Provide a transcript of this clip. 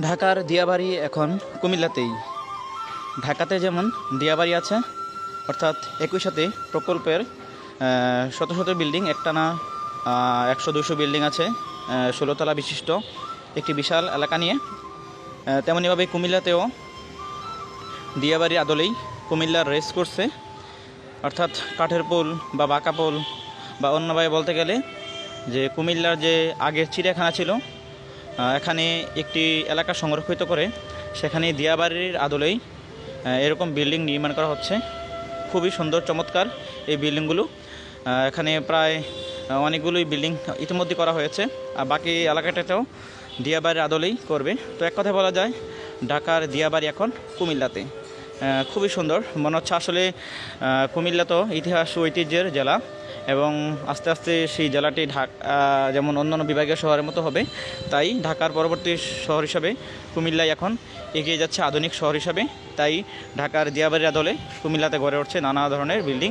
ঢাকার দিয়াবাড়ি এখন কুমিল্লাতেই। ঢাকাতে যেমন দিয়াবাড়ি আছে, অর্থাৎ একই সাথে প্রকল্পের শত শত বিল্ডিং, একটানা 100-200 বিল্ডিং আছে, 16 তলা বিশিষ্ট একটি বিশাল এলাকা নিয়ে। তেমনইভাবে কুমিল্লাতেও দিয়াবাড়ির আদলেই কুমিল্লার রেস করছে, অর্থাৎ কাঠের পোল বা বাঁকা পোল, বা অন্যভাবে বলতে গেলে যে কুমিল্লার যে আগের চিড়িয়াখানা ছিল, এখানে একটি এলাকা সংরক্ষিত করে সেখানে দিয়াবাড়ির আদলেই এরকম বিল্ডিং নির্মাণ করা হচ্ছে। খুবই সুন্দর চমৎকার এই বিল্ডিংগুলো। এখানে প্রায় অনেকগুলোই বিল্ডিং ইতিমধ্যে করা হয়েছে, আর বাকি এলাকাটাতেও দিয়াবাড়ির আদলেই করবে। তো এক কথায় বলা যায় ঢাকার দিয়াবাড়ি এখন কুমিল্লাতে। খুবই সুন্দর মনে হচ্ছে। আসলে কুমিল্লা তো ইতিহাস ঐতিহ্যের জেলা, এবং আস্তে আস্তে সেই জেলাটি যেমন অন্যান্য বিভাগীয় শহরের মতো হবে, তাই ঢাকার পরবর্তী শহর হিসাবে কুমিল্লায় এখন এগিয়ে যাচ্ছে আধুনিক শহর হিসাবে। তাই ঢাকার দিয়াবাড়ির আদলে কুমিল্লাতে গড়ে উঠছে নানা ধরনের বিল্ডিং।